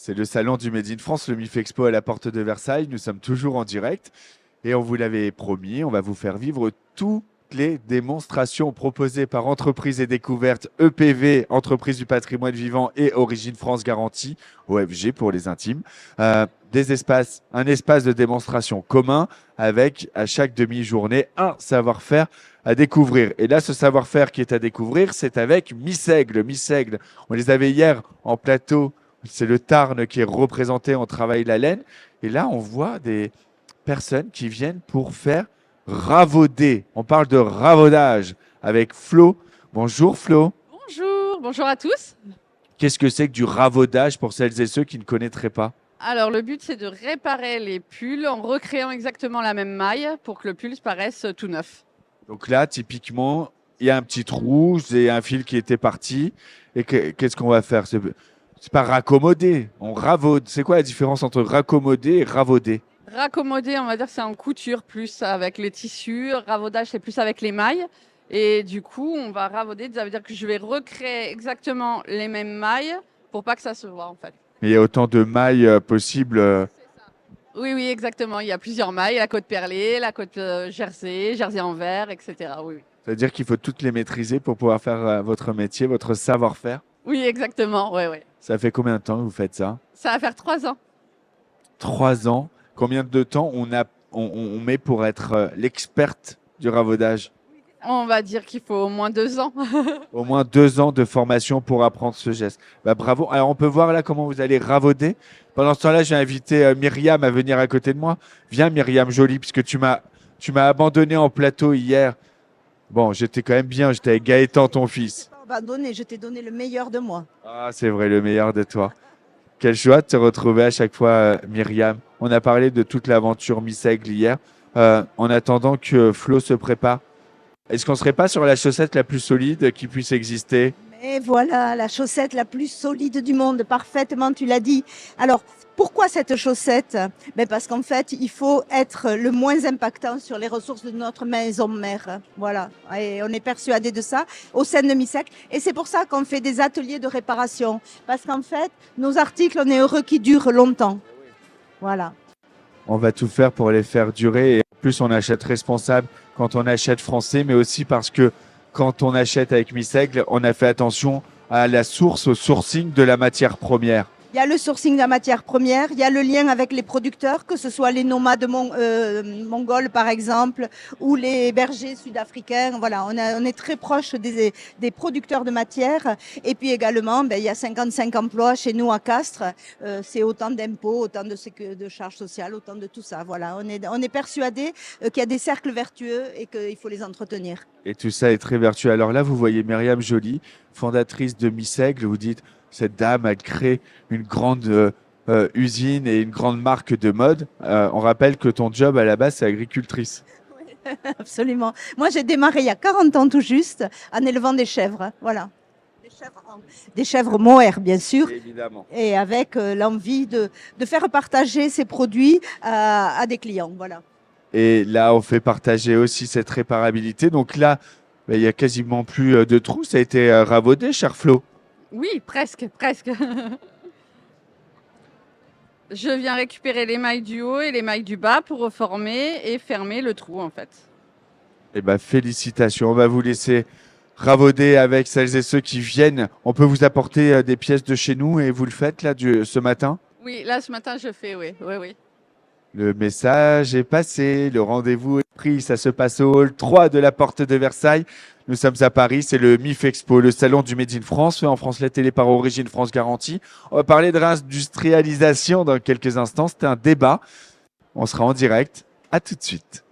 C'est le salon du Made in France, le MIF Expo à la porte de Versailles. Nous sommes toujours en direct et on vous l'avait promis, on va vous faire vivre toutes les démonstrations proposées par Entreprises et Découvertes, EPV, Entreprise du patrimoine vivant et Origine France Garantie, OFG pour les intimes. Un espace de démonstration commun avec à chaque demi-journée un savoir-faire à découvrir. Et là, ce savoir-faire qui est à découvrir, c'est avec Miss Aigle. Miss Aigle, on les avait hier en plateau. C'est le Tarn qui est représenté, on travaille la laine. Et là, on voit des personnes qui viennent pour faire ravauder. On parle de ravaudage avec Flo. Bonjour Flo. Bonjour, bonjour à tous. Qu'est-ce que c'est que du ravaudage pour celles et ceux qui ne connaîtraient pas? Alors le but c'est de réparer les pulls en recréant exactement la même maille pour que le pull paraisse tout neuf. Donc là, typiquement, il y a un petit trou, c'est un fil qui était parti. Et qu'est-ce qu'on va faire? C'est pas raccommoder, on ravaude. C'est quoi la différence entre raccommoder et ravauder? Raccommoder, on va dire que c'est en couture plus avec les tissus, ravaudage c'est plus avec les mailles. Et du coup, on va ravauder, ça veut dire que je vais recréer exactement les mêmes mailles pour pas que ça se voit en fait. Mais il y a autant de mailles possibles. Oui, oui, exactement. Il y a plusieurs mailles, la côte perlée, la côte jersey, jersey en verre, etc. Oui, oui. C'est-à-dire qu'il faut toutes les maîtriser pour pouvoir faire votre métier, votre savoir-faire. Oui, exactement. Oui, oui. Ça fait combien de temps que vous faites ça? Ça va faire 3 ans. 3 ans. Combien de temps on met pour être l'experte du ravaudage? On va dire qu'il faut au moins 2 ans. Au moins 2 ans de formation pour apprendre ce geste. Bah, bravo. Alors, on peut voir là comment vous allez ravauder. Pendant ce temps-là, j'ai invité Myriam à venir à côté de moi. Viens, Myriam Jolie, puisque tu m'as abandonné en plateau hier. Bon, j'étais quand même bien. J'étais avec Gaëtan, ton fils. Abandonné, je t'ai donné le meilleur de moi. Ah, c'est vrai, le meilleur de toi. Quelle joie de te retrouver à chaque fois, Myriam. On a parlé de toute l'aventure Miss Aigle hier. En attendant que Flo se prépare, est-ce qu'on ne serait pas sur la chaussette la plus solide qui puisse exister? Mais voilà, la chaussette la plus solide du monde, parfaitement, tu l'as dit. Alors, pourquoi cette chaussette? Parce qu'en fait, il faut être le moins impactant sur les ressources de notre maison mère. Voilà, et on est persuadé de ça au sein de Miss Aigle. Et c'est pour ça qu'on fait des ateliers de réparation. Parce qu'en fait, nos articles, on est heureux qu'ils durent longtemps. Voilà. On va tout faire pour les faire durer. Et en plus, on achète responsable quand on achète français, mais aussi parce que quand on achète avec Miss Aigle, on a fait attention à la source, au sourcing de la matière première. Il y a le sourcing de la matière première, il y a le lien avec les producteurs, que ce soit les nomades mongols par exemple, ou les bergers sud-africains. Voilà, on est très proche des producteurs de matière. Et puis également, il y a 55 emplois chez nous à Castres. C'est autant d'impôts, autant de charges sociales, autant de tout ça. Voilà, on est persuadé qu'il y a des cercles vertueux et qu'il faut les entretenir. Et tout ça est très vertueux. Alors là, vous voyez Myriam Jolie, fondatrice de Miss Aigle. Vous dites, cette dame a créé une grande usine et une grande marque de mode. On rappelle que ton job à la base, c'est agricultrice. Oui, absolument. Moi, j'ai démarré il y a 40 ans tout juste en élevant des chèvres. Voilà. Des chèvres mohair, bien sûr. Évidemment. Et avec l'envie de faire partager ces produits à des clients. Voilà. Et là, on fait partager aussi cette réparabilité. Donc là, il n'y a quasiment plus de trous. Ça a été ravaudé, cher Flo. Oui, presque, presque. Je viens récupérer les mailles du haut et les mailles du bas pour reformer et fermer le trou en fait. Eh bien, félicitations. On va vous laisser ravauder avec celles et ceux qui viennent. On peut vous apporter des pièces de chez nous et vous le faites là ce matin? Oui, là ce matin je fais, oui, oui, oui. Le message est passé, le rendez-vous est pris, ça se passe au hall 3 de la porte de Versailles. Nous sommes à Paris, c'est le MIF Expo, le salon du Made in France, fait en France la télé par Origine France Garantie. On va parler de réindustrialisation dans quelques instants, c'est un débat. On sera en direct, à tout de suite.